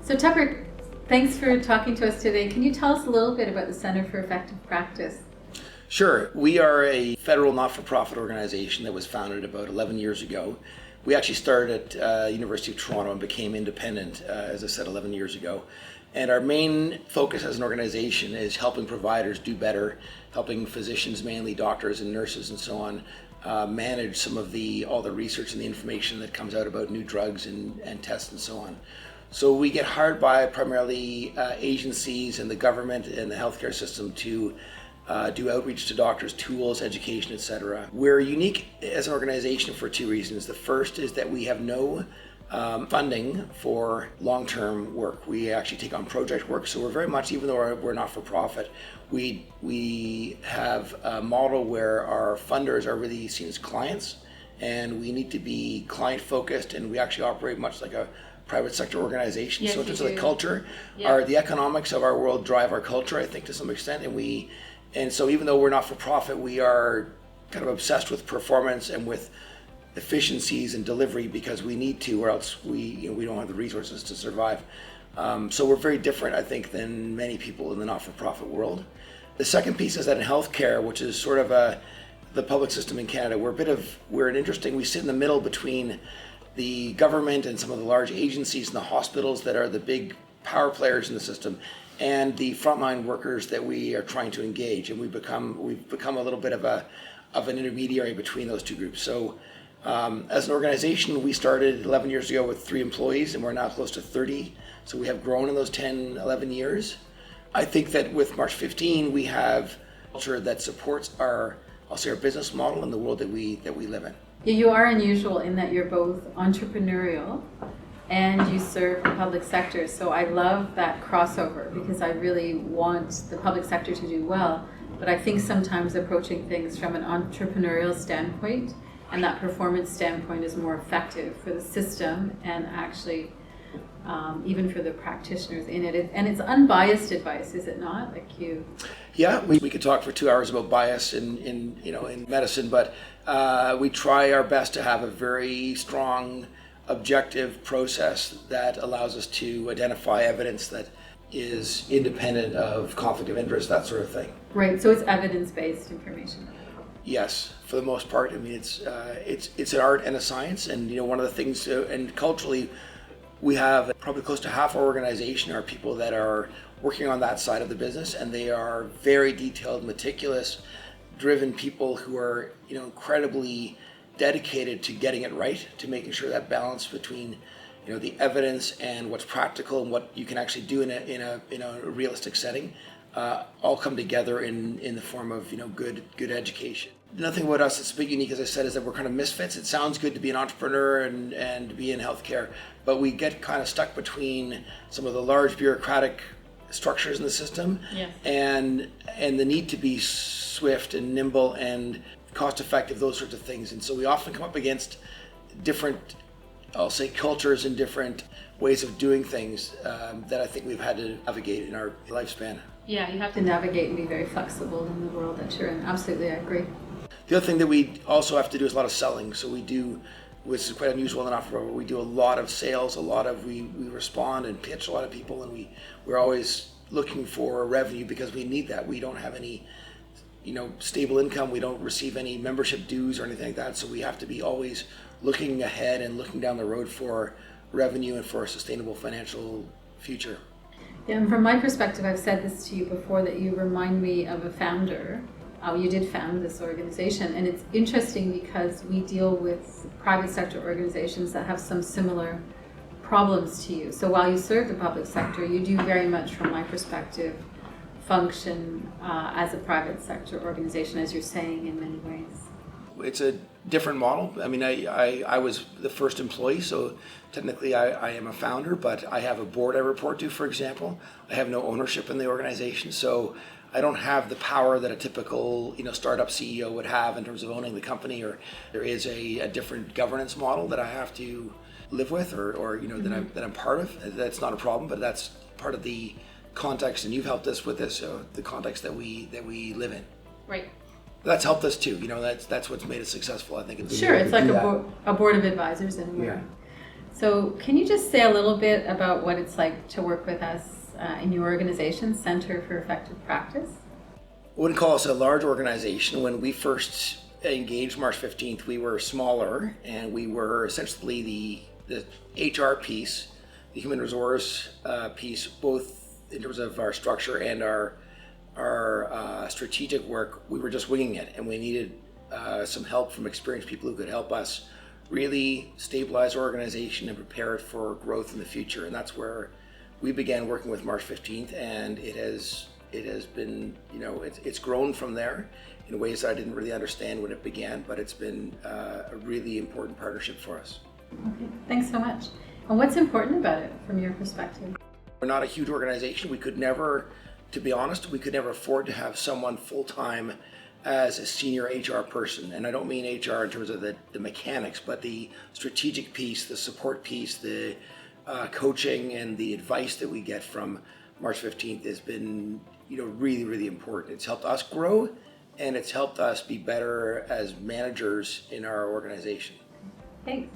So Tupper, thanks for talking to us today. Can you tell us a little bit about the Center for Effective Practice? Sure. We are a federal not-for-profit organization that was founded about 11 years ago. We actually started at University of Toronto and became independent, as I said, 11 years ago. And our main focus as an organization is helping providers do better, helping physicians, mainly doctors and nurses and so on, manage some of all the research and the information that comes out about new drugs and tests and so on. So we get hired by primarily agencies and the government and the healthcare system to do outreach to doctors, tools, education, etc. We're unique as an organization for two reasons. The first is that we have no funding for long-term work. We actually take on project work, so we're very much, even though we're not for profit, we have a model where our funders are really seen as clients, and we need to be client-focused, and we actually operate much like a private sector organization. Yes, so in terms of the culture, yeah. the economics of our world drive our culture, I think, to some extent, and so even though we're not for profit, we are kind of obsessed with performance and with efficiencies and delivery because we need to, or else we don't have the resources to survive. So we're very different, I think, than many people in the not-for-profit world. The second piece is that in healthcare, which is sort of the public system in Canada, we sit in the middle between the government and some of the large agencies and the hospitals that are the big power players in the system, and the frontline workers that we are trying to engage, and we've become a little bit of an intermediary between those two groups. So as an organization, we started 11 years ago with 3 employees, and we're now close to 30. So we have grown in those 10, 11 years. I think that with MarchFifteen, we have a culture that supports our business model and the world that we live in. Yeah, you are unusual in that you're both entrepreneurial and you serve the public sector. So I love that crossover because I really want the public sector to do well. But I think sometimes approaching things from an entrepreneurial standpoint and that performance standpoint is more effective for the system and actually even for the practitioners in it. And it's unbiased advice, is it not? Yeah, we could talk for 2 hours about bias in medicine, but we try our best to have a very strong objective process that allows us to identify evidence that is independent of conflict of interest, that sort of thing. Right, so it's evidence-based information. Yes, for the most part. I mean, it's an art and a science, and one of the things, and culturally, we have probably close to half our organization are people that are working on that side of the business, and they are very detailed, meticulous, driven people who are incredibly dedicated to getting it right, to making sure that balance between the evidence and what's practical and what you can actually do in a realistic setting all come together in the form of good education. Nothing about us that's a bit unique, as I said, is that we're kind of misfits. It sounds good to be an entrepreneur and be in healthcare, but we get kind of stuck between some of the large bureaucratic structures in the system. Yes. and the need to be swift and nimble and cost effective, those sorts of things. And so we often come up against different, I'll say, cultures and different ways of doing things that I think we've had to navigate in our lifespan. Yeah, you have to navigate and be very flexible in the world that you're in. Absolutely, I agree. The other thing that we also have to do is a lot of selling. So we do, which is quite unusual in the not-for-profit, we do a lot of sales, we respond and pitch a lot of people, and we're always looking for revenue because we need that. We don't have any stable income. We don't receive any membership dues or anything like that. So we have to be always looking ahead and looking down the road for revenue and for a sustainable financial future. Yeah, and from my perspective, I've said this to you before, that you remind me of a founder. You did found this organization, and it's interesting because we deal with private sector organizations that have some similar problems to you. So while you serve the public sector, you do very much, from my perspective, function as a private sector organization, as you're saying, in many ways. It's a different model. I mean, I was the first employee, so technically I am a founder, but I have a board I report to, for example. I have no ownership in the organization, so I don't have the power that a typical startup CEO would have in terms of owning the company, or there is a different governance model that I have to live with, or that I'm part of. That's not a problem, but that's part of the context, and you've helped us with this, the context that we live in. Right. That's helped us too. That's what's made us successful, I think. Sure, it's like a board of advisors, and So can you just say a little bit about what it's like to work with us in your organization, Center for Effective Practice? I wouldn't call us a large organization. When we first engaged March 15th, we were smaller, and we were essentially the HR piece, the human resource piece, both in terms of our structure and our strategic work. We were just winging it, and we needed some help from experienced people who could help us really stabilize our organization and prepare it for growth in the future. And that's where we began working with March 15th, and it has been, it's grown from there in ways that I didn't really understand when it began, but it's been a really important partnership for us. Okay, thanks so much. And what's important about it from your perspective? We're not a huge organization. We could never, to be honest, we could never afford to have someone full-time as a senior HR person. And I don't mean HR in terms of the mechanics, but the strategic piece, the support piece, the coaching and the advice that we get from March 15th has been, really, really important. It's helped us grow, and it's helped us be better as managers in our organization. Thanks.